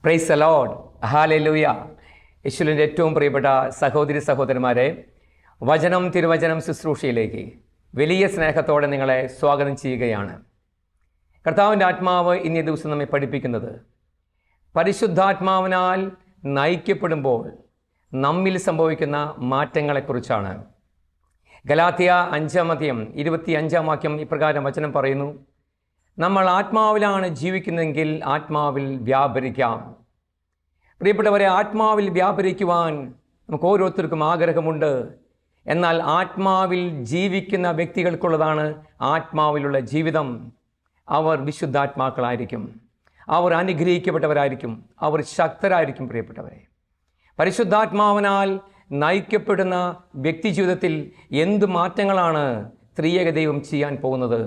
Praise the Lord, hallelujah. യേശുവിൻ്റെ ഏറ്റവും പ്രിയപ്പെട്ട സഹോദരി സഹോദരന്മാരെ, വചനം തിരുവചനം ശുശ്രൂഷയിലേക്ക് വലിയ സ്നേഹത്തോടെ നിങ്ങളെ സ്വാഗതം ചെയ്യുകയാണ്. കർത്താവിൻ്റെ ആത്മാവ് ഇന്നീ ദിവസം നമ്മെ പഠിപ്പിക്കുന്നത് പരിശുദ്ധാത്മാവിനാൽ നയിക്കപ്പെടുമ്പോൾ നമ്മിൽ സംഭവിക്കുന്ന മാറ്റങ്ങളെക്കുറിച്ചാണ്. ഗലാത്യ 5:25 വാക്യം ഇപ്രകാരം വചനം പറയുന്നു: നമ്മൾ ആത്മാവിലാണ് ജീവിക്കുന്നതെങ്കിൽ ആത്മാവിൽ വ്യാപരിക്കാം. പ്രിയപ്പെട്ടവരെ, ആത്മാവിൽ വ്യാപരിക്കുവാൻ നമുക്ക് ഓരോരുത്തർക്കും ആഗ്രഹമുണ്ട്. എന്നാൽ ആത്മാവിൽ ജീവിക്കുന്ന വ്യക്തികൾക്കുള്ളതാണ് ആത്മാവിലുള്ള ജീവിതം. അവർ വിശുദ്ധാത്മാക്കളായിരിക്കും, അവർ അനുഗ്രഹിക്കപ്പെട്ടവരായിരിക്കും, അവർ ശക്തരായിരിക്കും. പ്രിയപ്പെട്ടവരെ, പരിശുദ്ധാത്മാവിനാൽ നയിക്കപ്പെടുന്ന വ്യക്തി ജീവിതത്തിൽ എന്ത് മാറ്റങ്ങളാണ് ത്രിയേക ദൈവം ചെയ്യാൻ പോകുന്നത്?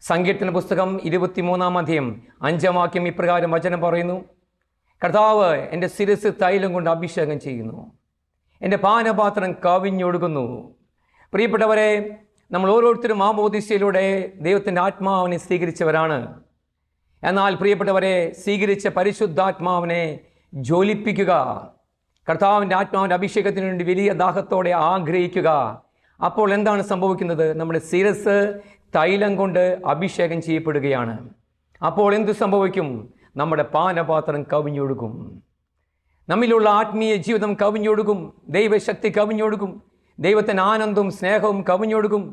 സങ്കീർത്തന പുസ്തകം 23-5 വാക്യം ഇപ്രകാരം വചനം പറയുന്നു: കർത്താവ് എൻ്റെ ശിരസ് തൈലം കൊണ്ട് അഭിഷേകം ചെയ്യുന്നു, എൻ്റെ പാനപാത്രം കവിഞ്ഞൊഴുകുന്നു. പ്രിയപ്പെട്ടവരെ, നമ്മൾ ഓരോരുത്തരും മാമോദീസയിലൂടെ ദൈവത്തിൻ്റെ ആത്മാവിനെ സ്വീകരിച്ചവരാണ്. എന്നാൽ പ്രിയപ്പെട്ടവരെ, സ്വീകരിച്ച പരിശുദ്ധാത്മാവിനെ ജ്വലിപ്പിക്കുക, കർത്താവിൻ്റെ ആത്മാവിൻ്റെ അഭിഷേകത്തിന് വേണ്ടി വലിയ ദാഹത്തോടെ ആഗ്രഹിക്കുക. അപ്പോൾ എന്താണ് സംഭവിക്കുന്നത്? നമ്മുടെ ശിരസ് തൈലം കൊണ്ട് അഭിഷേകം ചെയ്യപ്പെടുകയാണ്. അപ്പോൾ എന്തു സംഭവിക്കും? നമ്മുടെ പാനപാത്രം കവിഞ്ഞൊഴുകും, നമ്മിലുള്ള ആത്മീയ ജീവിതം കവിഞ്ഞൊഴുകും, ദൈവശക്തി കവിഞ്ഞൊഴുകും, ദൈവത്തിൻ്റെ ആനന്ദവും സ്നേഹവും കവിഞ്ഞൊഴുകും.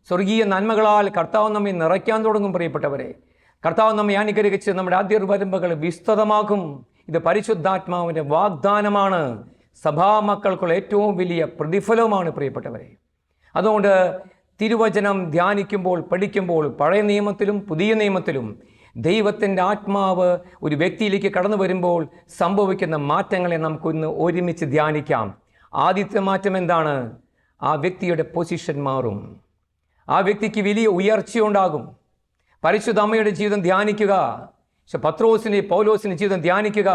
സ്വർഗീയ നന്മകളാൽ കർത്താവ് നമ്മെ നിറയ്ക്കാൻ തുടങ്ങും. പ്രിയപ്പെട്ടവരെ, കർത്താവ് നമ്മെ അനുഗ്രഹിച്ച് നമ്മുടെ അതിർവരമ്പുകൾ വിസ്തൃതമാക്കും. ഇത് പരിശുദ്ധാത്മാവിൻ്റെ വാഗ്ദാനമാണ്, സഭാമക്കൾക്കുള്ള ഏറ്റവും വലിയ പ്രതിഫലവുമാണ്. പ്രിയപ്പെട്ടവരെ, അതുകൊണ്ട് തിരുവചനം ധ്യാനിക്കുമ്പോൾ, പഠിക്കുമ്പോൾ, പഴയ നിയമത്തിലും പുതിയ നിയമത്തിലും ദൈവത്തിൻ്റെ ആത്മാവ് ഒരു വ്യക്തിയിലേക്ക് കടന്നു വരുമ്പോൾ സംഭവിക്കുന്ന മാറ്റങ്ങളെ നമുക്കൊന്ന് ഒരുമിച്ച് ധ്യാനിക്കാം. ആദ്യത്തെ മാറ്റം എന്താണ്? ആ വ്യക്തിയുടെ പൊസിഷൻ മാറും, ആ വ്യക്തിക്ക് വലിയ ഉയർച്ചയുണ്ടാകും. പരിശുദ്ധ അമ്മയുടെ ജീവിതം ധ്യാനിക്കുക, പത്രോസിൻ്റെ പൗലോസിൻ്റെ ജീവിതം ധ്യാനിക്കുക,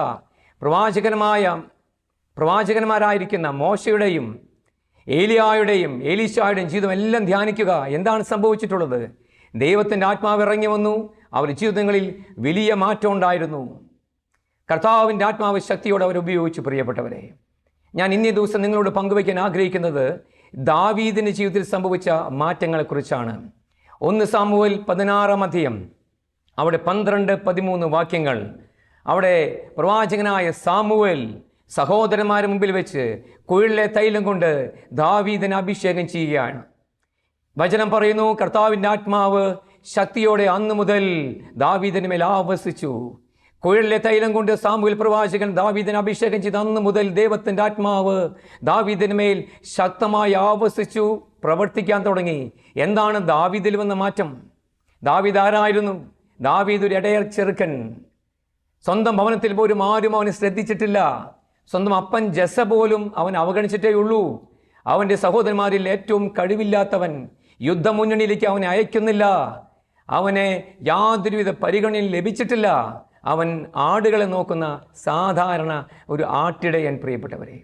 പ്രവാചകന്മാരായിരിക്കുന്ന മോശയുടെയും ഏലിയായുടെയും എലീശായുടെയും ജീവിതം എല്ലാം ധ്യാനിക്കുക. എന്താണ് സംഭവിച്ചിട്ടുള്ളത്? ദൈവത്തിൻ്റെ ആത്മാവ് ഇറങ്ങി വന്നു, അവരുടെ ജീവിതങ്ങളിൽ വലിയ മാറ്റം ഉണ്ടായിരുന്നു. കർത്താവിൻ്റെ ആത്മാവ് ശക്തിയോടെ അവർ ഉപയോഗിച്ചു. പ്രിയപ്പെട്ടവരെ, ഞാൻ ഇന്നേ ദിവസം നിങ്ങളോട് പങ്കുവയ്ക്കാൻ ആഗ്രഹിക്കുന്നത് ദാവീദിൻ്റെ ജീവിതത്തിൽ സംഭവിച്ച മാറ്റങ്ങളെക്കുറിച്ചാണ്. 1 സാമുവേൽ 16 അവിടെ 12-13 വാക്യങ്ങൾ. അവിടെ പ്രവാചകനായ സാമുവേൽ സഹോദരന്മാരുടെ മുമ്പിൽ വെച്ച് കുഴലിലെ തൈലം കൊണ്ട് ദാവീദിനെ അഭിഷേകം ചെയ്യുകയാണ്. വചനം പറയുന്നു, കർത്താവിൻ്റെ ആത്മാവ് ശക്തിയോടെ അന്നു മുതൽ ദാവീദിന് മേൽ ആവസിച്ചു. കുഴലിലെ തൈലം കൊണ്ട് സാമുവേൽ പ്രവാചകൻ ദാവീദിനെ അഭിഷേകം ചെയ്ത് അന്നു മുതൽ ദൈവത്തിൻ്റെ ആത്മാവ് ദാവീദിന് മേൽ ശക്തമായി ആവസിച്ചു, പ്രവർത്തിക്കാൻ തുടങ്ങി. എന്താണ് ദാവീദിൽ വന്ന മാറ്റം? ദാവീദ് ആരായിരുന്നു? ദാവീദ് ഒരു ഇടയർ ചെറുക്കൻ. സ്വന്തം ഭവനത്തിൽ പോലും ആരും അവനെ ശ്രദ്ധിച്ചിട്ടില്ല. സ്വന്തം അപ്പൻ ജസ പോലും അവൻ അവഗണിച്ചിട്ടേ ഉള്ളൂ. അവൻ്റെ സഹോദരന്മാരിൽ ഏറ്റവും കഴിവില്ലാത്തവൻ. യുദ്ധമുന്നണിയിലേക്ക് അവനെ അയക്കുന്നില്ല, അവനെ യാതൊരുവിധ പരിഗണനയും ലഭിച്ചിട്ടില്ല. അവൻ ആടുകളെ നോക്കുന്ന സാധാരണ ഒരു ആട്ടിടയൻ. പ്രിയപ്പെട്ടവരെ,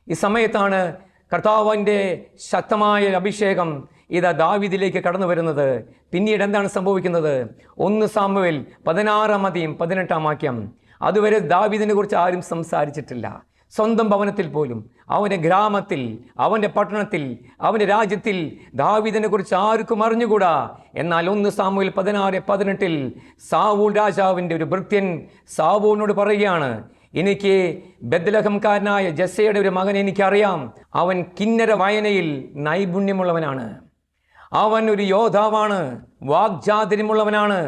ഈ സമയത്താണ് കർത്താവിൻ്റെ ശക്തമായ അഭിഷേകം ഇതാ ദാവീദിലേക്ക് കടന്നു വരുന്നത്. പിന്നീട് എന്താണ് സംഭവിക്കുന്നത്? 1 സാമുവേൽ 16-18 വാക്യം. അതുവരെ ദാവീദിനെ കുറിച്ച് ആരും സംസാരിച്ചിട്ടില്ല. സ്വന്തം ഭവനത്തിൽ പോലും, അവൻ്റെ ഗ്രാമത്തിൽ, അവൻ്റെ പട്ടണത്തിൽ, അവൻ്റെ രാജ്യത്തിൽ ദാവീദിനെ കുറിച്ച് ആർക്കും അറിഞ്ഞുകൂടാ. എന്നാൽ 1 സാമുവേൽ 16-18 സാവൂൾ രാജാവിൻ്റെ ഒരു ഭൃത്യൻ സാവൂളിനോട് പറയുകയാണ്: എനിക്ക് ബെത്ലഹംകാരനായ ജസ്സയുടെ ഒരു മകനെ എനിക്കറിയാം. അവൻ കിന്നര വായനയിൽ നൈപുണ്യമുള്ളവനാണ്, അവൻ ഒരു യോദ്ധാവാണ്, വാഗ്ചാതുര്യമുള്ളവനാണ്,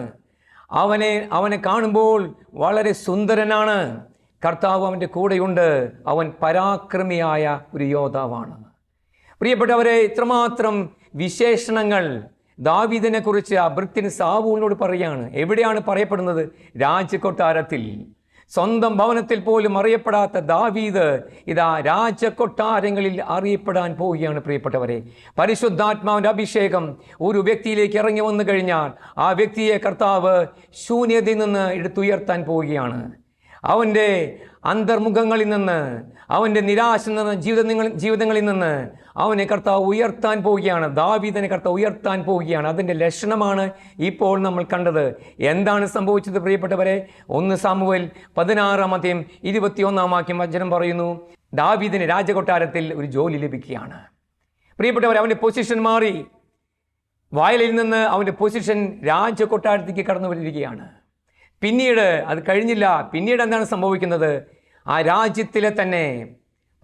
അവനെ കാണുമ്പോൾ വളരെ സുന്ദരനാണ്, കർത്താവ് അവൻ്റെ കൂടെയുണ്ട്, അവൻ പരാക്രമിയായ ഒരു യോദ്ധാവാണ്. പ്രിയപ്പെട്ടവരെ, ഇത്രമാത്രം വിശേഷണങ്ങൾ ദാവീദിനെ കുറിച്ച് ആ ഭൃത്യൻ സാവൂളിനോട് പറയുകയാണ്. എവിടെയാണ് പറയപ്പെടുന്നത്? രാജകൊട്ടാരത്തിൽ. സ്വന്തം ഭവനത്തിൽ പോലും അറിയപ്പെടാത്ത ദാവീദ് ഇതാ രാജകൊട്ടാരങ്ങളിൽ അറിയപ്പെടാൻ പോവുകയാണ്. പ്രിയപ്പെട്ടവരെ, പരിശുദ്ധാത്മാവിൻ്റെ അഭിഷേകം ഒരു വ്യക്തിയിലേക്ക് ഇറങ്ങി വന്നു കഴിഞ്ഞാൽ ആ വ്യക്തിയെ കർത്താവ് ശൂന്യതയിൽ നിന്ന് എടുത്തുയർത്താൻ പോവുകയാണ്. അവൻ്റെ അന്തർമുഖങ്ങളിൽ നിന്ന്, അവൻ്റെ നിരാശ നിന്ന ജീവിതങ്ങളിൽ നിന്ന് അവനെ കർത്താവ് ഉയർത്താൻ പോവുകയാണ്. ദാവീദിനെ കർത്താവ് ഉയർത്താൻ പോവുകയാണ്. അതിൻ്റെ ലക്ഷണമാണ് ഇപ്പോൾ നമ്മൾ കണ്ടത്. എന്താണ് സംഭവിച്ചത് പ്രിയപ്പെട്ടവരെ? 1 സാമുവേൽ 16-21 വചനം പറയുന്നു, ദാവീദിന് രാജകൊട്ടാരത്തിൽ ഒരു ജോലി ലഭിക്കുകയാണ്. പ്രിയപ്പെട്ടവർ, അവൻ്റെ പൊസിഷൻ മാറി. വയലിൽ നിന്ന് അവൻ്റെ പൊസിഷൻ രാജകൊട്ടാരത്തേക്ക് കടന്നു വരികയാണ്. പിന്നീട് അത് കഴിഞ്ഞില്ല. പിന്നീട് എന്താണ് സംഭവിക്കുന്നത്? ആ രാജ്യത്തിലെ തന്നെ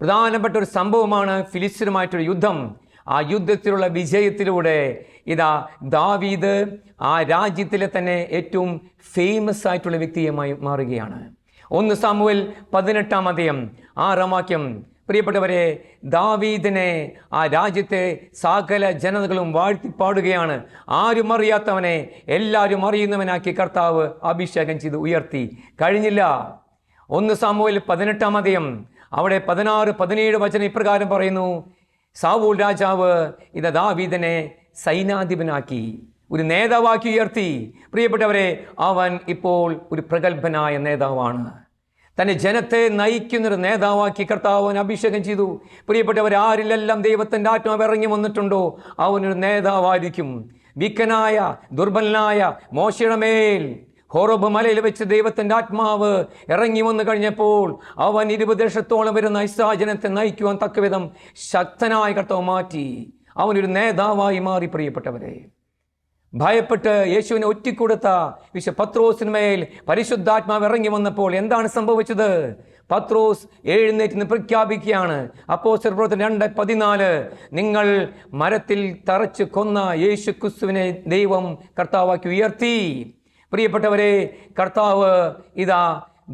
പ്രധാനപ്പെട്ട ഒരു സംഭവമാണ് ഫിലിസ്ത്യരുമായിട്ടൊരു യുദ്ധം. ആ യുദ്ധത്തിലുള്ള വിജയത്തിലൂടെ ഇതാ ദാവീദ് ആ രാജ്യത്തിലെ തന്നെ ഏറ്റവും ഫേമസ് ആയിട്ടുള്ള വ്യക്തിയായി മാറുകയാണ്. 1 സാമുവേൽ 18-6 പ്രിയപ്പെട്ടവരെ, ദാവീദിനെ ആ രാജ്യത്തെ സകല ജനതകളും വാഴ്ത്തിപ്പാടുകയാണ്. ആരും അറിയാത്തവനെ എല്ലാവരും അറിയുന്നവനാക്കി കർത്താവ് അഭിഷേകം ചെയ്ത് ഉയർത്തി. കഴിഞ്ഞില്ല. 1 സാമുവേൽ 18 അവിടെ 16-17 വചനം ഇപ്രകാരം പറയുന്നു, സാവൂൽ രാജാവ് ഇത് ദാവീദിനെ സൈനാധിപനാക്കി, ഒരു നേതാവാക്കി ഉയർത്തി. പ്രിയപ്പെട്ടവരെ, അവൻ ഇപ്പോൾ ഒരു പ്രഗത്ഭനായ നേതാവാണ്. തന്നെ ജനത്തെ നയിക്കുന്നൊരു നേതാവാക്കി കർത്താവ് അഭിഷേകം ചെയ്തു. പ്രിയപ്പെട്ടവർ, ആരിലെല്ലാം ദൈവത്തിൻ്റെ ആത്മാവ് ഇറങ്ങി വന്നിട്ടുണ്ടോ അവനൊരു നേതാവായിരിക്കും. വിക്കനായ ദുർബലനായ മോശയുടെ മേൽ ഹോറബ് മലയിൽ വെച്ച് ദൈവത്തിൻ്റെ ആത്മാവ് ഇറങ്ങി വന്നു കഴിഞ്ഞപ്പോൾ അവൻ 20 ലക്ഷത്തോളം വരുന്ന ഇസ്രായേൽ ജനത്തെ നയിക്കുവാൻ തക്കവിധം ശക്തനായ കർത്താവ് മാറ്റി. അവനൊരു നേതാവായി മാറി. പ്രിയപ്പെട്ടവരെ, ഭയപ്പെട്ട് യേശുവിനെ ഒറ്റിക്കൊടുത്ത പത്രോസിന്മേൽ പരിശുദ്ധാത്മാവ് ഇറങ്ങി വന്നപ്പോൾ എന്താണ് സംഭവിച്ചത്? പത്രോസ് എഴുന്നേറ്റ് പ്രഖ്യാപിക്കുകയാണ്. അപ്പോസ്തലർ പ്രവർത്തനം 2:14, നിങ്ങൾ മരത്തിൽ തറച്ച് കൊന്ന യേശു ക്രിസ്തുവിനെ ദൈവം കർത്താവാക്കി ഉയർത്തി. പ്രിയപ്പെട്ടവരെ, കർത്താവ് ഇതാ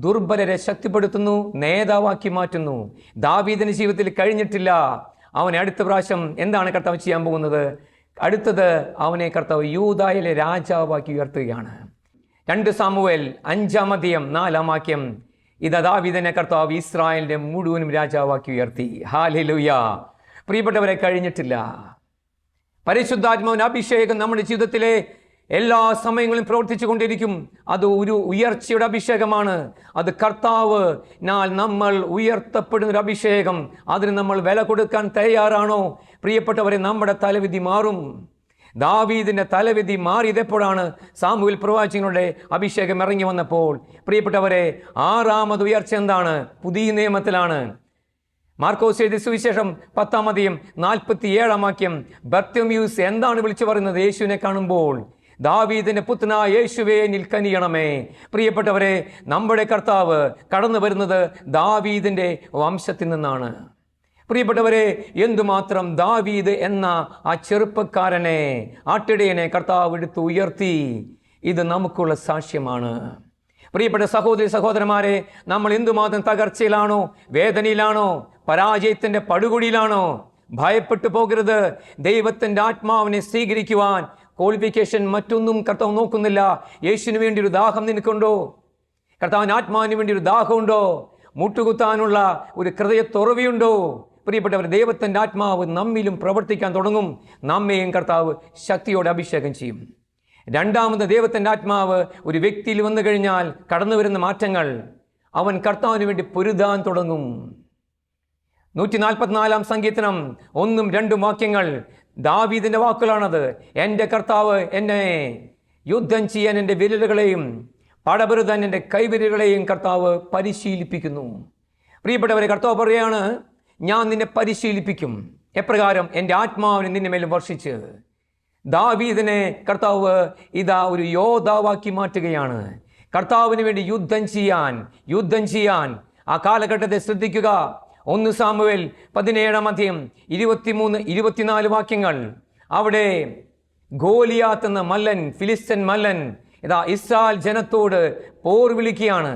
ദുർബലരെ ശക്തിപ്പെടുത്തുന്നു, നേതാവാക്കി മാറ്റുന്നു. ദാവീദിന്റെ ജീവിതത്തിൽ കഴിഞ്ഞിട്ടില്ല. അവനെ അടുത്ത പ്രാവശ്യം എന്താണ് കർത്താവ് ചെയ്യാൻ പോകുന്നത്? അടുത്തത് അവനെ കർത്താവ് യൂദായിലെ രാജാവാക്കി ഉയർത്തുകയാണ്. 2 സാമുവേൽ 5-4 ഇത് ദാവീദിനെ കർത്താവ് ഇസ്രായേലിന്റെ മുഴുവനും രാജാവാക്കി ഉയർത്തി. ഹല്ലേലൂയ. പ്രിയപ്പെട്ടവരെ, കഴിഞ്ഞിട്ടില്ല. പരിശുദ്ധാത്മാവിന്റെ അഭിഷേകം നമ്മുടെ ജീവിതത്തിലെ എല്ലാ സമയങ്ങളും പ്രവർത്തിച്ചു കൊണ്ടിരിക്കും. അത് ഒരു ഉയർച്ചയുടെ അഭിഷേകമാണ്. അത് കർത്താവ് നമ്മൾ ഉയർത്തപ്പെടുന്നൊരു അഭിഷേകം. അതിന് നമ്മൾ വില കൊടുക്കാൻ തയ്യാറാണോ? പ്രിയപ്പെട്ടവരെ, നമ്മുടെ തലവിധി മാറും. ദാവീദിൻ്റെ തലവിധി മാറിയതെപ്പോഴാണ്? സാമുവേൽ പ്രവാചകനുടെ അഭിഷേകം ഇറങ്ങി വന്നപ്പോൾ. പ്രിയപ്പെട്ടവരെ, 6ാമത് ഉയർച്ച എന്താണ്? പുതിയ നിയമത്തിലാണ്. മാർക്കോസ് എഴുതിയ സുവിശേഷം 10-47 ബർത്തിമേയുസ് എന്താണ് വിളിച്ചു പറയുന്നത്? യേശുവിനെ കാണുമ്പോൾ, ദാവീദിന്റെ പുത്രനായ യേശുവേ നിൽക്കനിയണമേ. പ്രിയപ്പെട്ടവരെ, നമ്മുടെ കർത്താവ് കടന്നു വരുന്നത് ദാവീദിന്റെ വംശത്തിൽ നിന്നാണ്. പ്രിയപ്പെട്ടവരെ, എന്തുമാത്രം ദാവീദ് എന്ന ആ ചെറുപ്പക്കാരനെ, ആട്ടിടയനെ കർത്താവ് എടുത്ത് ഉയർത്തി. ഇത് നമുക്കുള്ള സാക്ഷ്യമാണ്. പ്രിയപ്പെട്ട സഹോദരി സഹോദരന്മാരെ, നമ്മൾ എന്തുമാത്രം തകർച്ചയിലാണോ, വേദനയിലാണോ, പരാജയത്തിൻ്റെ പടുകുടിയിലാണോ, ഭയപ്പെട്ടു പോകരുത്. ദൈവത്തിൻ്റെ ആത്മാവിനെ സ്വീകരിക്കുവാൻ ക്വാളിഫിക്കേഷൻ മറ്റൊന്നും കർത്താവ് നോക്കുന്നില്ല. യേശുവിന് വേണ്ടി ഒരു ദാഹം നിനക്കുണ്ടോ? കർത്താവിന് ആത്മാവിന് വേണ്ടി ഒരു ദാഹമുണ്ടോ? മുട്ടുകുത്താനുള്ള ഒരു ഹൃദയത്തുറവിയുണ്ടോ? പ്രിയപ്പെട്ടവർ, ദൈവത്തിൻ്റെ ആത്മാവ് നമ്മിലും പ്രവർത്തിക്കാൻ തുടങ്ങും. നമ്മയും കർത്താവ് ശക്തിയോടെ അഭിഷേകം ചെയ്യും. രണ്ടാമത്, ദൈവത്തിൻ്റെ ആത്മാവ് ഒരു വ്യക്തിയിൽ വന്നു കഴിഞ്ഞാൽ കടന്നു വരുന്ന മാറ്റങ്ങൾ, അവൻ കർത്താവിന് വേണ്ടി പൊരുതാൻ തുടങ്ങും. 144 സങ്കീർത്തനം 1-2 ദാവീദിന്റെ വാക്കുകളാണത്. എൻ്റെ കർത്താവ് എന്നെ യുദ്ധം ചെയ്യാൻ എൻ്റെ വിരലുകളെയും പടപെരുതാൻ എൻ്റെ കൈവിരലുകളെയും കർത്താവ് പരിശീലിപ്പിക്കുന്നു. പ്രിയപ്പെട്ടവരെ, കർത്താവ് പറയുകയാണ്, ഞാൻ നിന്നെ പരിശീലിപ്പിക്കും. എപ്രകാരം? എൻ്റെ ആത്മാവിനെ നിന്നെ മേലും വർഷിച്ച്. ദാവീദിനെ കർത്താവ് ഇതാ ഒരു യോദ്ധാവാക്കി മാറ്റുകയാണ്. കർത്താവിന് വേണ്ടി യുദ്ധം ചെയ്യാൻ ആ കാലഘട്ടത്തെ ശ്രദ്ധിക്കുക. 1 സാമുവേൽ 17-23-24 അവിടെ ഗോലിയാത്ത് എന്ന മല്ലൻ, ഫിലിസ്ത്യൻ മല്ലൻ ഇതാ ഇസ്രായേൽ ജനത്തോട് പോർ വിളിക്കുകയാണ്.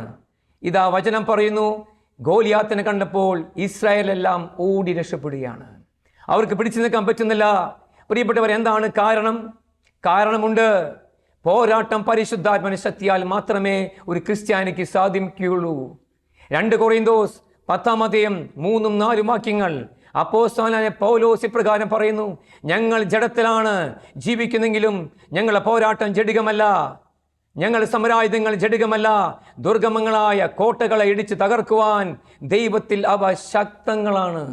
ഇതാ വചനം പറയുന്നു, ഗോലിയാത്തിനെ കണ്ടപ്പോൾ ഇസ്രായേലെല്ലാം ഓടി രക്ഷപ്പെടുകയാണ്. അവർക്ക് പിടിച്ചു നിൽക്കാൻ പറ്റുന്നില്ല. പ്രിയപ്പെട്ടവർ, എന്താണ് കാരണം? കാരണമുണ്ട്. പോരാട്ടം പരിശുദ്ധാത്മാവിന്റെ ശക്തിയാൽ മാത്രമേ ഒരു ക്രിസ്ത്യാനിക്ക് സാധിക്കുകയുള്ളൂ. 2 കൊറിന്തോസ് 10-3-4 അപ്പോസ്തലനായ പൗലോസ് ഇപ്രകാരം പറയുന്നു, ഞങ്ങൾ ജഡത്തിലാണ് ജീവിക്കുന്നെങ്കിലും ഞങ്ങളുടെ പോരാട്ടം ജഡികമല്ല. ഞങ്ങൾ സമരായുധങ്ങൾ ജഡികമല്ല, ദുർഗമങ്ങളായ കോട്ടകളെ ഇടിച്ച് തകർക്കുവാൻ ദൈവത്തിൽ അവ ശക്തങ്ങളാണ്.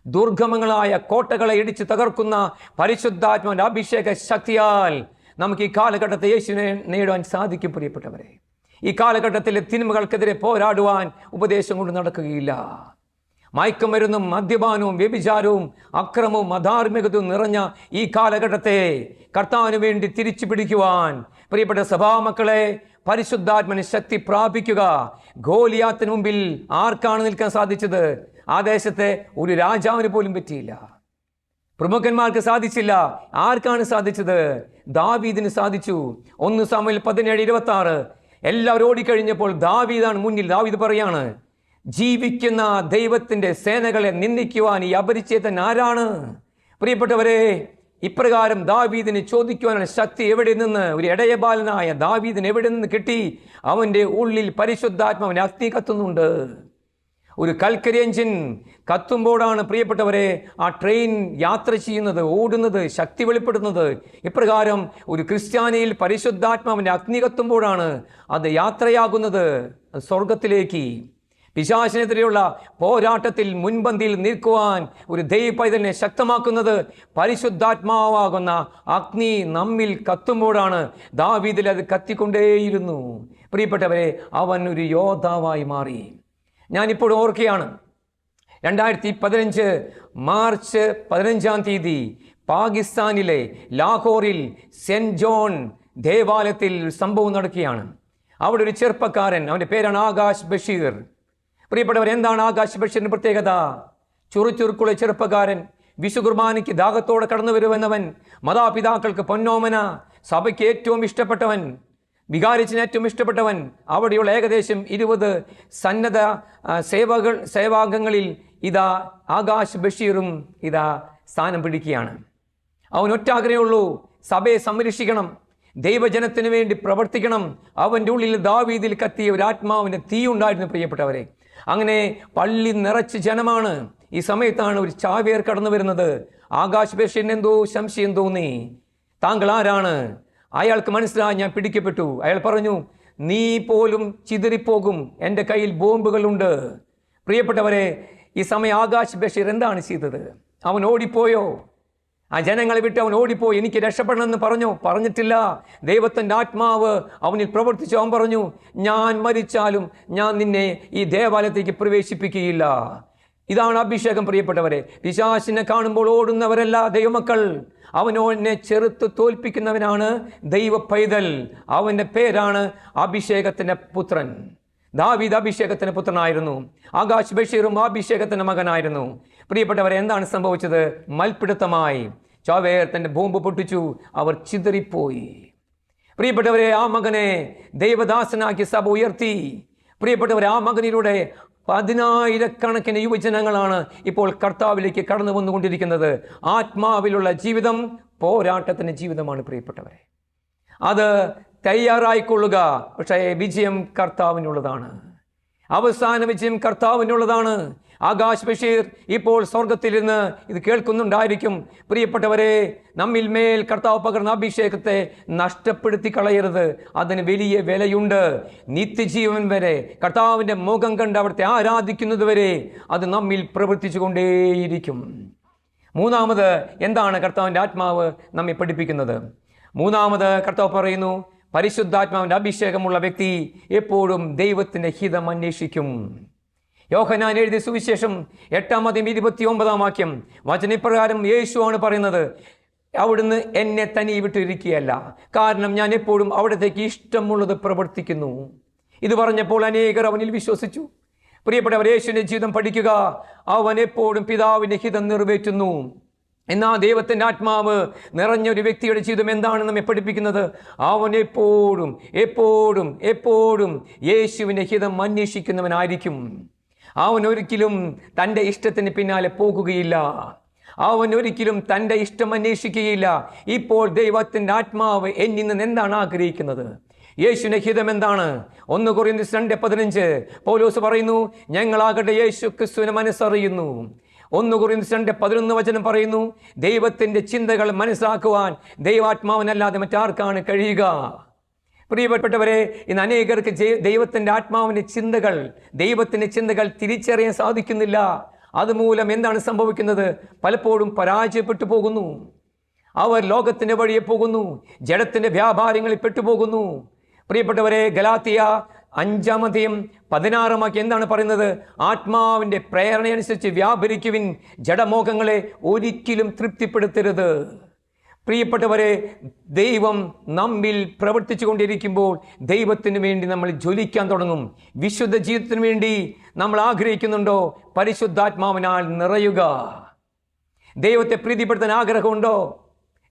ദുർഗമങ്ങളായ കോട്ടകളെ ഇടിച്ച് തകർക്കുന്ന പരിശുദ്ധാത്മാവിന്റെ അഭിഷേക ശക്തിയാൽ നമുക്ക് ഈ കാലഘട്ടത്തെ യേശുവിനെ നേടുവാൻ സാധിക്കും. പ്രിയപ്പെട്ടവരെ, ഈ കാലഘട്ടത്തിലെ തിന്മകൾക്കെതിരെ പോരാടുവാൻ ഉപദേശം കൊണ്ട് നടക്കുകയില്ല. മയക്കുമരുന്നും മദ്യപാനവും വ്യഭിചാരവും അക്രമവും അധാർമികതയും നിറഞ്ഞ ഈ കാലഘട്ടത്തെ കർത്താവിന് വേണ്ടി തിരിച്ചു പിടിക്കുവാൻ പ്രിയപ്പെട്ട സഭാമക്കളെ, പരിശുദ്ധാത്മന് ശക്തി പ്രാപിക്കുക. ഗോലിയാത്തിന് മുമ്പിൽ ആർക്കാണ് നിൽക്കാൻ സാധിച്ചത്? ആ ദേശത്തെ ഒരു രാജാവിന് പോലും പറ്റിയില്ല. പ്രമുഖന്മാർക്ക് സാധിച്ചില്ല. ആർക്കാണ് സാധിച്ചത്? ദാവീദിന് സാധിച്ചു. 1 സാമുവേൽ 17:26. എല്ലാവരും ഓടിക്കഴിഞ്ഞപ്പോൾ ദാവീദാണ് മുന്നിൽ. ദാവീദ് പറയാണ്, ജീവിക്കുന്ന ദൈവത്തിന്റെ സേനകളെ നിന്ദിക്കുവാൻ ഈ അപരിചിതൻ ആരാണ്? പ്രിയപ്പെട്ടവരെ, ഇപ്രകാരം ദാവീദിന് ചോദിക്കുവാനുള്ള ശക്തി എവിടെ നിന്ന്? ഒരു ഇടയബാലനായ ദാവീദിന് എവിടെ നിന്ന് കിട്ടി? അവന്റെ ഉള്ളിൽ പരിശുദ്ധാത്മാവിന് അഗ്നി കത്തുന്നുണ്ട്. ഒരു കൽക്കരി എഞ്ചിൻ കത്തുമ്പോഴാണ് പ്രിയപ്പെട്ടവരെ ആ ട്രെയിൻ യാത്ര ചെയ്യുന്നത്, ഓടുന്നത്, ശക്തി വെളിപ്പെടുന്നത്. ഇപ്രകാരം ഒരു ക്രിസ്ത്യാനിയിൽ പരിശുദ്ധാത്മാവിൻ്റെ അഗ്നി കത്തുമ്പോഴാണ് അത് യാത്രയാകുന്നത് സ്വർഗത്തിലേക്ക്. പിശാചിനെതിരെയുള്ള പോരാട്ടത്തിൽ മുൻപന്തിയിൽ നിൽക്കുവാൻ ഒരു ദൈവ പൈതലിനെ ശക്തമാക്കുന്നത് പരിശുദ്ധാത്മാവാകുന്ന അഗ്നി നമ്മിൽ കത്തുമ്പോഴാണ്. ദാവീദിൽ അത് കത്തിക്കൊണ്ടേയിരുന്നു. പ്രിയപ്പെട്ടവരെ, അവൻ ഒരു യോദ്ധാവായി മാറി. ഞാനിപ്പോൾ ഓർക്കുകയാണ്, 2015 മാർച്ച് 15 പാകിസ്ഥാനിലെ ലാഹോറിൽ സെൻറ്റ് ജോൺ ദേവാലയത്തിൽ സംഭവം നടക്കുകയാണ്. അവിടെ ഒരു ചെറുപ്പക്കാരൻ, അവൻ്റെ പേരാണ് ആകാശ് ബഷീർ. പ്രിയപ്പെട്ടവർ, എന്താണ് ആകാശ് ബഷീറിൻ്റെ പ്രത്യേകത? ചുറുചുറുക്കുള്ള ചെറുപ്പക്കാരൻ, വിശുകുർബാനയ്ക്ക് ദാഹത്തോടെ കടന്നു വരുവന്നവൻ, മാതാപിതാക്കൾക്ക് പൊന്നോമന, സഭയ്ക്ക് ഏറ്റവും ഇഷ്ടപ്പെട്ടവൻ, വികാരിച്ചിന് ഏറ്റവും ഇഷ്ടപ്പെട്ടവൻ. അവിടെയുള്ള ഏകദേശം 20 സന്നദ്ധ സേവാംഗങ്ങളിൽ ഇതാ ആകാശ് ബഷീറും ഇതാ സ്ഥാനം പിടിക്കുകയാണ്. അവൻ ഒറ്റാഗ്രഹമുള്ളൂ, സഭയെ സംരക്ഷിക്കണം, ദൈവജനത്തിന് വേണ്ടി പ്രവർത്തിക്കണം. അവൻ്റെ ഉള്ളിൽ ദാവീദിൽ കത്തിയ ഒരു ആത്മാവിൻ്റെ തീ ഉണ്ടായിരുന്നു. പ്രിയപ്പെട്ടവരെ, അങ്ങനെ പള്ളി നിറച്ച് ജനമാണ്. ഈ സമയത്താണ് ഒരു ചാവേർ കടന്നു വരുന്നത്. ആകാശ് ബഷീറിന് എന്തോ സംശയം തോന്നി. താങ്കൾ ആരാണ്? അയാൾക്ക് മനസ്സിലായി, ഞാൻ പിടിക്കപ്പെട്ടു. അയാൾ പറഞ്ഞു, നീ പോലും ചിതറിപ്പോകും, എൻ്റെ കയ്യിൽ ബോംബുകളുണ്ട്. പ്രിയപ്പെട്ടവരെ, ഈ സമയം ആകാശ് ബഷീർ എന്താണ് ചെയ്തത്? അവൻ ഓടിപ്പോയോ? ആ ജനങ്ങളെ വിട്ട് അവൻ ഓടിപ്പോയി. എനിക്ക് രക്ഷപ്പെടണമെന്ന് പറഞ്ഞിട്ടില്ല. ദൈവത്തിൻ്റെ ആത്മാവ് അവനിൽ പ്രവർത്തിച്ചു. അവൻ പറഞ്ഞു, ഞാൻ മരിച്ചാലും ഞാൻ നിന്നെ ഈ ദേവാലയത്തേക്ക് പ്രവേശിപ്പിക്കുകയില്ല. ഇതാണ് അഭിഷേകം. പ്രിയപ്പെട്ടവരെ, പിശാചിനെ കാണുമ്പോൾ ഓടുന്നവരല്ല ദൈവമക്കൾ. അവനെ ചെറുത്ത് തോൽപ്പിക്കുന്നവനാണ് ദൈവ പൈതൽ. അവൻ്റെ പേരാണ് അഭിഷേകത്തിൻ്റെ പുത്രൻ. ദാവീദ് അഭിഷേകത്തിൻ്റെ പുത്രനായിരുന്നു. ആകാശ് ബഷീറും അഭിഷേകത്തിൻ്റെ മകനായിരുന്നു. പ്രിയപ്പെട്ടവരെ, എന്താണ് സംഭവിച്ചത്? മൽപിടുത്തമായി ചാവേർ തൻ്റെ ബോംബ് പൊട്ടിച്ചു. അവർ ചിതറിപ്പോയി. പ്രിയപ്പെട്ടവരെ, ആ മകനെ ദൈവദാസനാക്കി സഭ ഉയർത്തി. പ്രിയപ്പെട്ടവരെ, ആ മകനിലൂടെ 10,000-കണക്കിന് യുവജനങ്ങളാണ് ഇപ്പോൾ കർത്താവിലേക്ക് കടന്നു വന്നുകൊണ്ടിരിക്കുന്നത്. ആത്മാവിലുള്ള ജീവിതം പോരാട്ടത്തിൻ്റെ ജീവിതമാണ്. പ്രിയപ്പെട്ടവരെ, അത് തയ്യാറായിക്കൊള്ളുക. പക്ഷേ വിജയം കർത്താവിനുള്ളതാണ്. അവസാന വിജയം കർത്താവിനുള്ളതാണ്. ആകാശ് ബഷീർ ഇപ്പോൾ സ്വർഗത്തിലിരുന്ന് ഇത് കേൾക്കുന്നുണ്ടായിരിക്കും. പ്രിയപ്പെട്ടവരെ, നമ്മിൽ മേൽ കർത്താവ് പകർന്ന അഭിഷേകത്തെ നഷ്ടപ്പെടുത്തി കളയരുത്. അതിന് വലിയ വിലയുണ്ട്. നിത്യജീവൻ വരെ, കർത്താവിൻ്റെ മുഖം കണ്ട് അവിടുത്തെ ആരാധിക്കുന്നത് വരെ അത് നമ്മിൽ പ്രവർത്തിച്ചു കൊണ്ടേയിരിക്കും. മൂന്നാമത് എന്താണ് കർത്താവിൻ്റെ ആത്മാവ് നമ്മെ പഠിപ്പിക്കുന്നത്? മൂന്നാമത് കർത്താവ് പറയുന്നു, പരിശുദ്ധാത്മാവിൻ്റെ അഭിഷേകമുള്ള വ്യക്തി എപ്പോഴും ദൈവത്തിൻ്റെ ഹിതം അന്വേഷിക്കും. യോഹന്നാൻ എഴുതിയ സുവിശേഷം 8:29 വചനപ്രകാരം യേശുവാണ് പറയുന്നത്, അവിടുന്ന് എന്നെ തനിയെ വിട്ടിരിക്കുകയല്ല, കാരണം ഞാൻ എപ്പോഴും അവിടത്തേക്ക് ഇഷ്ടമുള്ളത് പ്രവർത്തിക്കുന്നു. ഇത് പറഞ്ഞപ്പോൾ അനേകർ അവനിൽ വിശ്വസിച്ചു. പ്രിയപ്പെട്ടവർ, യേശുവിൻ്റെ ജീവിതം പഠിക്കുക. അവൻ എപ്പോഴും പിതാവിൻ്റെ ഹിതം നിറവേറ്റുന്നു. എന്നാൽ ദൈവത്തിൻ്റെ ആത്മാവ് നിറഞ്ഞൊരു വ്യക്തിയുടെ ജീവിതം എന്താണ് നമ്മെ പഠിപ്പിക്കുന്നത്? അവൻ എപ്പോഴും എപ്പോഴും എപ്പോഴും യേശുവിൻ്റെ ഹിതം അന്വേഷിക്കുന്നവനായിരിക്കും. അവൻ ഒരിക്കലും തൻ്റെ ഇഷ്ടത്തിന് പിന്നാലെ പോകുകയില്ല. അവൻ ഒരിക്കലും തൻ്റെ ഇഷ്ടം അന്വേഷിക്കുകയില്ല. ഇപ്പോൾ ദൈവത്തിൻ്റെ ആത്മാവ് എന്നിൽ നിന്ന് എന്താണ് ആഗ്രഹിക്കുന്നത്? യേശുവിൻ്റെ ഹിതം എന്താണ്? 1 കൊരിന്ത്യർ 2:15 പൗലോസ് പറയുന്നു, ഞങ്ങളാകട്ടെ യേശു ക്രിസ്തുവിനെ മനസ്സറിയുന്നു. 1 കൊരിന്ത്യർ 2:11 പറയുന്നു, ദൈവത്തിൻ്റെ ചിന്തകൾ മനസ്സിലാക്കുവാൻ ദൈവാത്മാവിനല്ലാതെ മറ്റാർക്കാണ് കഴിയുക? പ്രിയപ്പെട്ടവരെ, ഇന്ന് അനേകർക്ക് ദൈവത്തിൻ്റെ ചിന്തകൾ തിരിച്ചറിയാൻ സാധിക്കുന്നില്ല. അതുമൂലം എന്താണ് സംഭവിക്കുന്നത്? പലപ്പോഴും പരാജയപ്പെട്ടു പോകുന്നു. അവർ ലോകത്തിൻ്റെ വഴിയെ പോകുന്നു, ജഡത്തിൻ്റെ വ്യാപാരങ്ങളിൽ പെട്ടുപോകുന്നു. പ്രിയപ്പെട്ടവരെ, ഗലാത്യ 5:16 എന്താണ് പറയുന്നത്? ആത്മാവിൻ്റെ പ്രേരണയനുസരിച്ച് വ്യാപരിക്കുവിൻ, ജഡമോഹങ്ങളെ ഒരിക്കലും തൃപ്തിപ്പെടുത്തരുത്. പ്രിയപ്പെട്ടവരെ, ദൈവം നമ്മിൽ പ്രവർത്തിച്ചു കൊണ്ടിരിക്കുമ്പോൾ ദൈവത്തിന് വേണ്ടി നമ്മൾ ജ്വലിക്കാൻ തുടങ്ങും. വിശുദ്ധ ജീവിതത്തിന് വേണ്ടി നമ്മൾ ആഗ്രഹിക്കുന്നുണ്ടോ? പരിശുദ്ധാത്മാവിനാൽ നിറയുക. ദൈവത്തെ പ്രീതിപ്പെടുത്താൻ ആഗ്രഹമുണ്ടോ?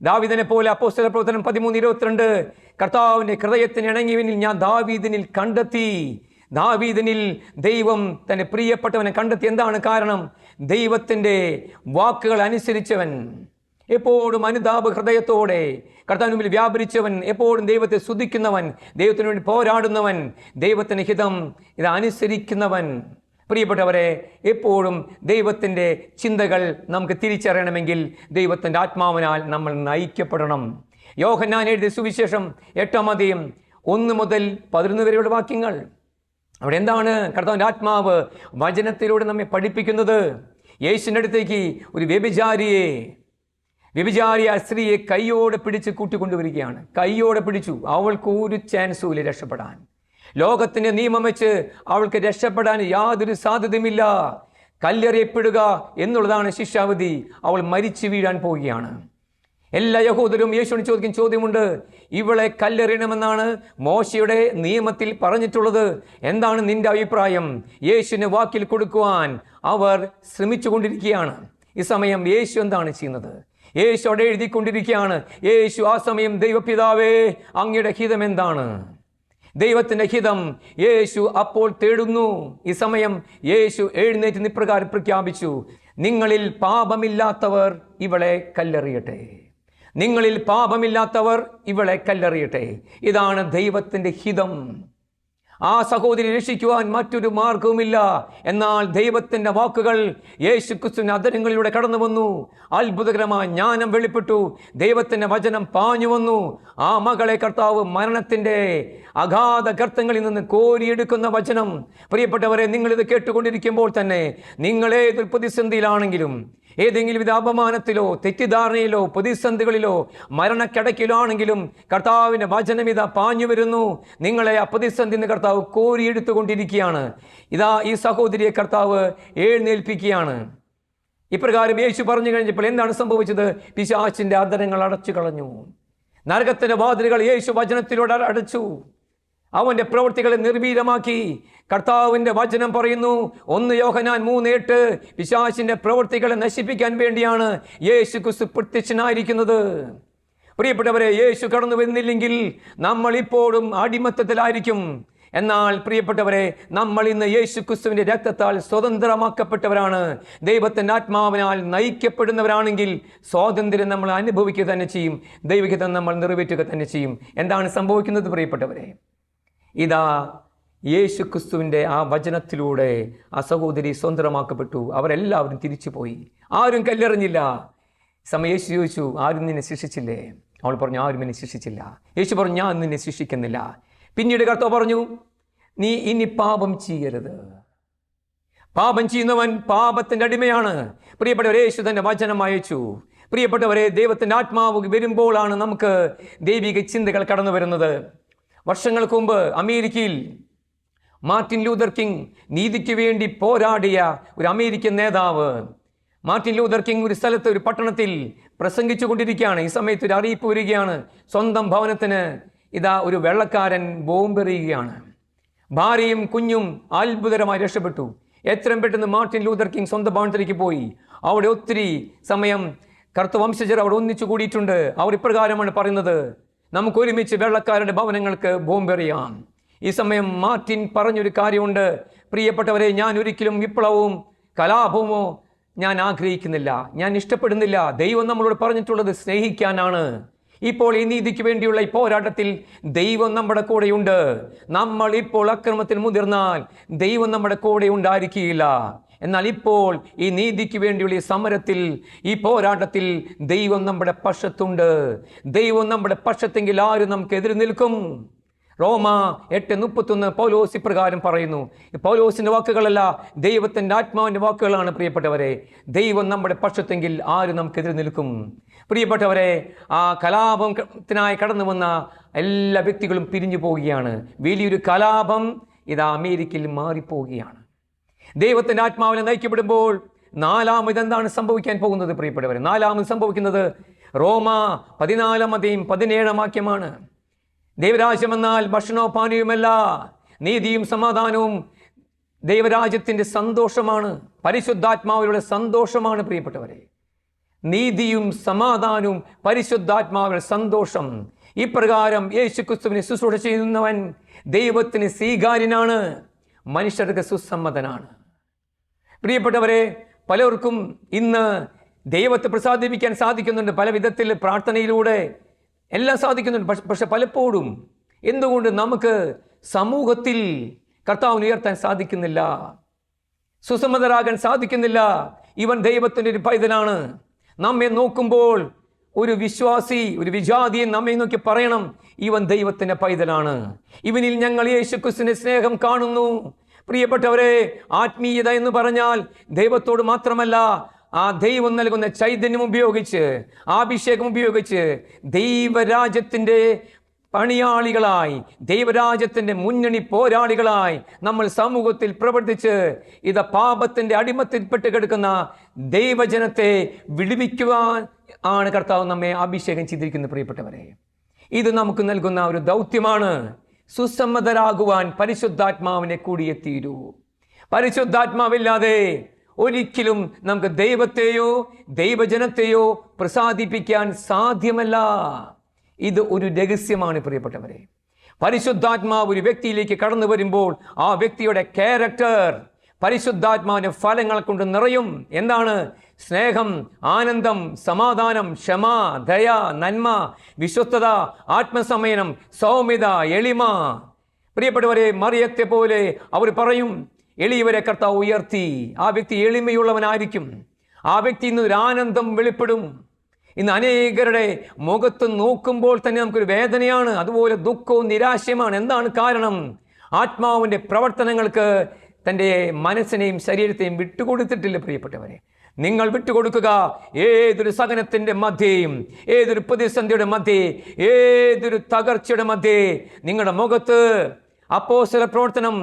ദാവീദിനെ പോലെ അപ്പോസ്തല പ്രവർത്തനം 13:22 കർത്താവിൻ്റെ ഹൃദയത്തിന് ഇണങ്ങിയവനിൽ ഞാൻ ദാവീദിനിൽ കണ്ടെത്തി. ദാവീദിനിൽ ദൈവം തൻ്റെ പ്രിയപ്പെട്ടവനെ കണ്ടെത്തി. എന്താണ് കാരണം? ദൈവത്തിൻ്റെ വാക്കുകൾ അനുസരിച്ചവൻ, എപ്പോഴും അനുതാപ ഹൃദയത്തോടെ കർത്താവിന് മുമ്പിൽ വ്യാപരിച്ചവൻ, എപ്പോഴും ദൈവത്തെ സ്തുതിക്കുന്നവൻ, ദൈവത്തിന് വേണ്ടി പോരാടുന്നവൻ, ദൈവത്തിൻ്റെ ഹിതം ഇത് അനുസരിക്കുന്നവൻ. പ്രിയപ്പെട്ടവരെ, എപ്പോഴും ദൈവത്തിൻ്റെ ചിന്തകൾ നമുക്ക് തിരിച്ചറിയണമെങ്കിൽ ദൈവത്തിൻ്റെ ആത്മാവിനാൽ നമ്മൾ നയിക്കപ്പെടണം. യോഹന്നാൻ എഴുതിയ സുവിശേഷം 8:1-11 വരെയുള്ള വാക്യങ്ങൾ. അവിടെ എന്താണ് കർത്താവിൻ്റെ ആത്മാവ് വചനത്തിലൂടെ നമ്മെ പഠിപ്പിക്കുന്നത്? യേശുവിൻ്റെ അടുത്തേക്ക് ഒരു വ്യഭിചാരിയായ സ്ത്രീയെ കൈയോടെ പിടിച്ച് കൂട്ടിക്കൊണ്ടുവരികയാണ്. കൈയോടെ പിടിച്ചു. അവൾക്ക് ഒരു ചാൻസും ഇല്ല രക്ഷപ്പെടാൻ. ലോകത്തിൻ്റെ നിയമം വെച്ച് അവൾക്ക് രക്ഷപ്പെടാൻ യാതൊരു സാധ്യതയുമില്ല. കല്ലെറിയപ്പെടുക എന്നുള്ളതാണ് ശിക്ഷാവിധി. അവൾ മരിച്ചു വീഴാൻ പോവുകയാണ്. എല്ലാ യഹൂദരും യേശുവിന് ചോദിക്കുന്ന ചോദ്യമുണ്ട്. ഇവളെ കല്ലെറിയണമെന്നാണ് മോശയുടെ നിയമത്തിൽ പറഞ്ഞിട്ടുള്ളത്. എന്താണ് നിന്റെ അഭിപ്രായം? യേശുവിന് വാക്കിൽ കൊടുക്കുവാൻ അവർ ശ്രമിച്ചു കൊണ്ടിരിക്കുകയാണ്. ഈ സമയം യേശു എന്താണ് ചെയ്യുന്നത്? യേശു അവിടെ എഴുതിക്കൊണ്ടിരിക്കുകയാണ്. യേശു ആ സമയം, ദൈവപിതാവേ, അങ്ങയുടെ ഹിതം എന്താണ്? ദൈവത്തിൻ്റെ ഹിതം യേശു അപ്പോൾ തേടുന്നു. ഈ സമയം യേശു എഴുന്നേറ്റ് ഇപ്രകാരം പ്രഖ്യാപിച്ചു, നിങ്ങളിൽ പാപമില്ലാത്തവർ ഇവളെ കല്ലെറിയട്ടെ. നിങ്ങളിൽ പാപമില്ലാത്തവർ ഇവളെ കല്ലെറിയട്ടെ. ഇതാണ് ദൈവത്തിൻ്റെ ഹിതം. ആ സഹോദരി രക്ഷിക്കുവാൻ മറ്റൊരു മാർഗവുമില്ല. എന്നാൽ ദൈവത്തിൻ്റെ വാക്കുകൾ യേശുക്രിസ്തുവിന്റെ അധരങ്ങളിലൂടെ കടന്നു വന്നു. അത്ഭുതകരമായ ജ്ഞാനം വെളിപ്പെട്ടു. ദൈവത്തിൻ്റെ വചനം പാഞ്ഞു വന്നു. ആ മകളെ കർത്താവ് മരണത്തിൻ്റെ അഗാധ ഗർത്തങ്ങളിൽ നിന്ന് കോരിയെടുക്കുന്ന വചനം. പ്രിയപ്പെട്ടവരെ, നിങ്ങളിത് കേട്ടുകൊണ്ടിരിക്കുമ്പോൾ തന്നെ നിങ്ങളേതൊരു പ്രതിസന്ധിയിലാണെങ്കിലും, ഏതെങ്കിലും വിധ അപമാനത്തിലോ തെറ്റിദ്ധാരണയിലോ പ്രതിസന്ധികളിലോ മരണക്കിടക്കിലോ ആണെങ്കിലും കർത്താവിൻ്റെ വചനം ഇതാ പാഞ്ഞു വരുന്നു. നിങ്ങളെ ആ പ്രതിസന്ധി കർത്താവ് കോരിയെടുത്തുകൊണ്ടിരിക്കുകയാണ്. ഇതാ ഈ സഹോദരിയെ കർത്താവ് എഴുന്നേൽപ്പിക്കുകയാണ്. ഇപ്രകാരം യേശു പറഞ്ഞു കഴിഞ്ഞപ്പോൾ എന്താണ് സംഭവിച്ചത്? പിശാചിൻ്റെ അധരങ്ങൾ അടച്ചു കളഞ്ഞു. നരകത്തിൻ്റെ വാതിലുകൾ യേശു വചനത്തിലൂടെ അടച്ചു. അവൻ്റെ പ്രവൃത്തികളെ നിർവീര്യമാക്കി. കർത്താവിൻ്റെ വചനം പറയുന്നു, 1 യോഹന്നാൻ 3:8 പിശാചിൻ്റെ പ്രവൃത്തികളെ നശിപ്പിക്കാൻ വേണ്ടിയാണ് യേശു ക്രിസ്തു പ്രത്യക്ഷനായിരിക്കുന്നത്. പ്രിയപ്പെട്ടവരെ, യേശു കടന്നു വരുന്നില്ലെങ്കിൽ നമ്മൾ ഇപ്പോഴും അടിമത്തത്തിലായിരിക്കും. എന്നാൽ പ്രിയപ്പെട്ടവരെ, നമ്മൾ ഇന്ന് യേശു ക്രിസ്തുവിൻ്റെ രക്തത്താൽ സ്വതന്ത്രമാക്കപ്പെട്ടവരാണ്. ദൈവത്തിൻ്റെ ആത്മാവിനാൽ നയിക്കപ്പെടുന്നവരാണെങ്കിൽ സ്വാതന്ത്ര്യം നമ്മൾ അനുഭവിക്കുക തന്നെ ചെയ്യും. ദൈവികത നമ്മൾ നിറവേറ്റുക തന്നെ ചെയ്യും. എന്താണ് സംഭവിക്കുന്നത് പ്രിയപ്പെട്ടവരെ? ഇതാ യേശു ക്രിസ്തുവിൻ്റെ ആ വചനത്തിലൂടെ ആ സഹോദരി സ്വതന്ത്രമാക്കപ്പെട്ടു. അവരെല്ലാവരും തിരിച്ചുപോയി. ആരും കല്ലെറിഞ്ഞില്ല. സമയം യേശു ചോദിച്ചു, ആരും നിന്നെ ശിക്ഷിച്ചില്ലേ? അവൾ പറഞ്ഞു, ആരും എന്നെ ശിക്ഷിച്ചില്ല. യേശു പറഞ്ഞു, ഞാൻ നിന്നെ ശിക്ഷിക്കുന്നില്ല. പിന്നീട് കർത്താവ് പറഞ്ഞു, നീ ഇനി പാപം ചെയ്യരുത്. പാപം ചെയ്യുന്നവൻ പാപത്തിൻ്റെ അടിമയാണ്. പ്രിയപ്പെട്ടവരെ, യേശു തന്നെ വചനം അയച്ചു. പ്രിയപ്പെട്ടവരെ, ദൈവത്തിൻ്റെ ആത്മാവ് വരുമ്പോഴാണ് നമുക്ക് ദൈവിക ചിന്തകൾ കടന്നു വരുന്നത്. വർഷങ്ങൾക്ക് മുമ്പ് അമേരിക്കയിൽ മാർട്ടിൻ ലൂതർ കിങ് നീതിക്ക് വേണ്ടി പോരാടിയ ഒരു അമേരിക്കൻ നേതാവ്. മാർട്ടിൻ ലൂതർ കിങ് ഒരു സ്ഥലത്ത്, ഒരു പട്ടണത്തിൽ പ്രസംഗിച്ചു കൊണ്ടിരിക്കുകയാണ്. ഈ സമയത്ത് ഒരു അറിയിപ്പ് വരികയാണ്, സ്വന്തം ഭവനത്തിന് ഇതാ ഒരു വെള്ളക്കാരൻ ബോംബെറിയുകയാണ്. ഭാര്യയും കുഞ്ഞും അത്ഭുതകരമായി രക്ഷപ്പെട്ടു. എത്രയും പെട്ടെന്ന് മാർട്ടിൻ ലൂതർ കിങ് സ്വന്തം ഭവനത്തിലേക്ക് പോയി. അവിടെ ഒത്തിരി സമയം കറുത്ത വംശജർ അവിടെ ഒന്നിച്ചു കൂടിയിട്ടുണ്ട്. അവർ ഇപ്രകാരമാണ് പറയുന്നത്, നമുക്ക് ഒരുമിച്ച് വെള്ളക്കാരുടെ ഭവനങ്ങൾക്ക് ബോംബെറിയാം. ഈ സമയം മാർട്ടിൻ പറഞ്ഞൊരു കാര്യമുണ്ട്, പ്രിയപ്പെട്ടവരെ, ഞാൻ ഒരിക്കലും വിപ്ലവവും കലാപമോ ഞാൻ ആഗ്രഹിക്കുന്നില്ല, ഞാൻ ഇഷ്ടപ്പെടുന്നില്ല. ദൈവം നമ്മളോട് പറഞ്ഞിട്ടുള്ളത് സ്നേഹിക്കാനാണ്. ഇപ്പോൾ ഈ നീതിക്ക് വേണ്ടിയുള്ള ഈ പോരാട്ടത്തിൽ ദൈവം നമ്മുടെ കൂടെയുണ്ട്. നമ്മൾ ഇപ്പോൾ അക്രമത്തിൽ മുതിർന്നാൽ ദൈവം നമ്മുടെ കൂടെ ഉണ്ടായിരിക്കുകയില്ല. എന്നാൽ ഇപ്പോൾ ഈ നീതിക്ക് വേണ്ടിയുള്ള ഈ സമരത്തിൽ, ഈ പോരാട്ടത്തിൽ ദൈവം നമ്മുടെ പക്ഷത്തുണ്ട്. ദൈവം നമ്മുടെ പക്ഷത്തെങ്കിൽ ആരും നമുക്ക് എതിര് നിൽക്കും? റോമ 8:31 പൗലോസ് ഇപ്രകാരം പറയുന്നു. പൗലോസിന്റെ വാക്കുകളല്ല, ദൈവത്തിൻ്റെ ആത്മാവിൻ്റെ വാക്കുകളാണ് പ്രിയപ്പെട്ടവരെ. ദൈവം നമ്മുടെ പക്ഷത്തെങ്കിൽ ആര് നമുക്കെതിരെ നിൽക്കും? പ്രിയപ്പെട്ടവരെ, ആ കലാപത്തിനായി കടന്നു വന്ന എല്ലാ വ്യക്തികളും പിരിഞ്ഞു പോവുകയാണ്. വലിയൊരു കലാപം ഇതാ അമേരിക്കയിൽ മാറിപ്പോവുകയാണ്. ദൈവത്തിൻ്റെ ആത്മാവിനെ നയിക്കപ്പെടുമ്പോൾ നാലാമത് എന്താണ് സംഭവിക്കാൻ പോകുന്നത് പ്രിയപ്പെട്ടവരെ? നാലാമത് സംഭവിക്കുന്നത് റോമ 14:17 ദൈവരാജ്യം എന്നാൽ ഭക്ഷണവും പാനീയവുമല്ല, നീതിയും സമാധാനവും ദൈവരാജ്യത്തിൻ്റെ സന്തോഷമാണ്. പരിശുദ്ധാത്മാവിലുള്ള സന്തോഷമാണ് പ്രിയപ്പെട്ടവരെ. നീതിയും സമാധാനവും പരിശുദ്ധാത്മാവിലുള്ള സന്തോഷം. ഇപ്രകാരം യേശുക്രിസ്തുവിനെ ശുശ്രൂഷ ചെയ്യുന്നവൻ ദൈവത്തിന് സ്വീകാര്യനാണ്, മനുഷ്യർക്ക് സുസമ്മതനാണ്. പ്രിയപ്പെട്ടവരെ, പലർക്കും ഇന്ന് ദൈവത്തെ പ്രസാദിപ്പിക്കാൻ സാധിക്കുന്നുണ്ട്, പല വിധത്തിൽ പ്രാർത്ഥനയിലൂടെ എല്ലാം സാധിക്കുന്നുണ്ട്. പക്ഷെ പലപ്പോഴും എന്തുകൊണ്ട് നമുക്ക് സമൂഹത്തിൽ കർത്താവിനെ ഉയർത്താൻ സാധിക്കുന്നില്ല, സുസമ്മതരാകാൻ സാധിക്കുന്നില്ല? ഇവൻ ദൈവത്തിൻ്റെ ഒരു പൈതലാണ്. നമ്മെ നോക്കുമ്പോൾ ഒരു വിശ്വാസി, ഒരു വിജാതിയെ നമ്മെ നോക്കി പറയണം, ഇവൻ ദൈവത്തിൻ്റെ പൈതലാണ്, ഇവനിൽ ഞങ്ങൾ യേശുക്രിസ്തുവിന്റെ സ്നേഹം കാണുന്നു. പ്രിയപ്പെട്ടവരെ, ആത്മീയത എന്ന് പറഞ്ഞാൽ ദൈവത്തോട് മാത്രമല്ല, ആ ദൈവം നൽകുന്ന ചൈതന്യം ഉപയോഗിച്ച്, അഭിഷേകം ഉപയോഗിച്ച് ദൈവരാജ്യത്തിൻ്റെ പണിയാളികളായി, ദൈവരാജ്യത്തിൻ്റെ മുന്നണി പോരാളികളായി നമ്മൾ സമൂഹത്തിൽ പ്രവർത്തിച്ച് ഇത് പാപത്തിൻ്റെ അടിമത്തിൽപ്പെട്ട് കിടക്കുന്ന ദൈവജനത്തെ വിടുവിക്കുവാൻ ആണ് കർത്താവ് നമ്മെ അഭിഷേകം ചെയ്തിരിക്കുന്നത്. പ്രിയപ്പെട്ടവരെ, ഇത് നമുക്ക് നൽകുന്ന ഒരു ദൗത്യമാണ്. സുസമ്മതരാകുവാൻ പരിശുദ്ധാത്മാവിനെ കൂടിയേ തീരൂ. പരിശുദ്ധാത്മാവില്ലാതെ ഒരിക്കലും നമുക്ക് ദൈവത്തെയോ ദൈവജനത്തെയോ പ്രസാദിപ്പിക്കാൻ സാധ്യമല്ല. ഇത് ഒരു രഹസ്യമാണ് പ്രിയപ്പെട്ടവരെ. പരിശുദ്ധാത്മാവ് ഒരു വ്യക്തിയിലേക്ക് കടന്നു വരുമ്പോൾ ആ വ്യക്തിയുടെ ക്യാരക്ടർ പരിശുദ്ധാത്മാവിന്റെ ഫലങ്ങൾ കൊണ്ട് നിറയും. എന്താണ്? സ്നേഹം, ആനന്ദം, സമാധാനം, ക്ഷമ, ദയ, നന്മ, വിശ്വസ്തത, ആത്മസംയമനം, സൗമ്യത, എളിമ. പ്രിയപ്പെട്ടവരെ, മറിയത്തെ പോലെ അവർ പറയും, എളിയവരെ കർത്താവ് ഉയർത്തി. ആ വ്യക്തി എളിമയുള്ളവനായിരിക്കും. ആ വ്യക്തി ഇന്ന് ഒരു ആനന്ദം വെളിപ്പെടും. ഇന്ന് അനേകരുടെ മുഖത്ത് നോക്കുമ്പോൾ തന്നെ നമുക്കൊരു വേദനയാണ്, അതുപോലെ ദുഃഖവും നിരാശയുമാണ്. എന്താണ് കാരണം? ആത്മാവിൻ്റെ പ്രവർത്തനങ്ങൾക്ക് തൻ്റെ മനസ്സിനെയും ശരീരത്തെയും വിട്ടുകൊടുത്തിട്ടില്ല. പ്രിയപ്പെട്ടവരെ, നിങ്ങൾ വിട്ടുകൊടുക്കുക. ഏതൊരു സഹനത്തിൻ്റെ മധ്യേയും, ഏതൊരു പ്രതിസന്ധിയുടെ മധ്യേ, ഏതൊരു തകർച്ചയുടെ മധ്യേ നിങ്ങളുടെ മുഖത്ത് അപ്പോസ്തല പ്രവർത്തനം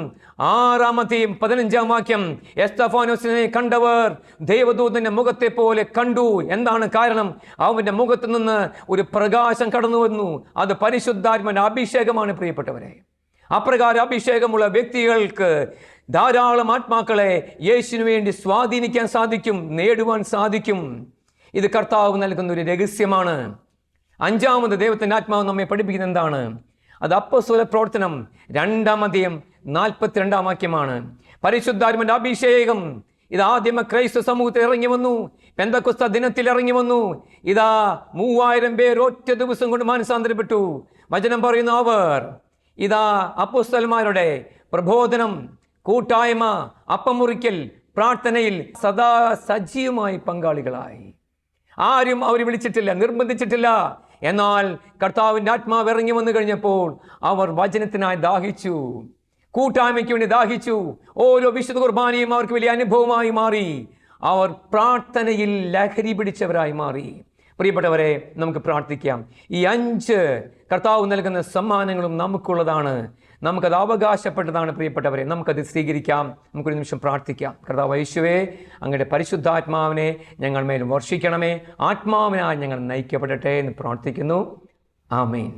6:15 എസ്തഫാനോസിനെ കണ്ടവർ ദൈവദൂതന്റെ മുഖത്തെ പോലെ കണ്ടു. എന്താണ് കാരണം? അവന്റെ മുഖത്ത് നിന്ന് ഒരു പ്രകാശം കടന്നു വന്നു. അത് പരിശുദ്ധാത്മാവിന്റെ അഭിഷേകമാണ്. പ്രിയപ്പെട്ടവരെ, അപ്രകാരം അഭിഷേകമുള്ള വ്യക്തികൾക്ക് ധാരാളം ആത്മാക്കളെ യേശുവിന് വേണ്ടി സ്വാധീനിക്കാൻ സാധിക്കും, നേടുവാൻ സാധിക്കും. ഇത് കർത്താവ് നൽകുന്ന ഒരു രഹസ്യമാണ്. അഞ്ചാമത് ദൈവത്തിൻ്റെ ആത്മാവ് നമ്മെ പഠിപ്പിക്കുന്നത് എന്താണ്? അത് അപ്പോസ്തല പ്രവർത്തനം 2:42 പരിശുദ്ധാത്മാവിന്റെ അഭിഷേകം ഇത് ആദ്യമ ക്രൈസ്തവ സമൂഹത്തിൽ ഇറങ്ങി വന്നു. പെന്തക്കോസ്ത ദിനത്തിൽ ഇറങ്ങി വന്നു. ഇതാ 3000 പേർ ഒറ്റ ദിവസം കൊണ്ട് മാനസാന്തരപ്പെട്ടു. വചനം പറയുന്ന അവർ ഇതാ അപ്പോസ്തലന്മാരുടെ പ്രബോധനം, കൂട്ടായ്മ, അപ്പം മുറിക്കൽ, പ്രാർത്ഥനയിൽ സദാ സജീവമായി പങ്കാളികളായി. ആരും അവർ വിളിച്ചിട്ടില്ല, നിർബന്ധിച്ചിട്ടില്ല. എന്നാൽ കർത്താവിൻ്റെ ആത്മാവ് ഇറങ്ങി വന്നു കഴിഞ്ഞപ്പോൾ അവർ വചനത്തിനായി ദാഹിച്ചു, കൂട്ടായ്മയ്ക്ക് വേണ്ടി ദാഹിച്ചു. ഓരോ വിശുദ്ധ കുർബാനയും അവർക്ക് വലിയ അനുഭവമായി മാറി. അവർ പ്രാർത്ഥനയിൽ ലഹരി പിടിച്ചവരായി മാറി. പ്രിയപ്പെട്ടവരെ, നമുക്ക് പ്രാർത്ഥിക്കാം. ഈ 5 കർത്താവ് നൽകുന്ന സമ്മാനങ്ങളും നമുക്കുള്ളതാണ്, നമുക്കത് അവകാശപ്പെട്ടതാണ്. പ്രിയപ്പെട്ടവരെ, നമുക്കത് സ്വീകരിക്കാം. നമുക്കൊരു നിമിഷം പ്രാർത്ഥിക്കാം. കർത്താവ് യേശുവേ, അങ്ങയുടെ പരിശുദ്ധാത്മാവിനെ ഞങ്ങൾ മേൽ വർഷിക്കണമേ. ആത്മാവിനാൽ ഞങ്ങൾ നയിക്കപ്പെടട്ടെ എന്ന് പ്രാർത്ഥിക്കുന്നു. ആമേൻ.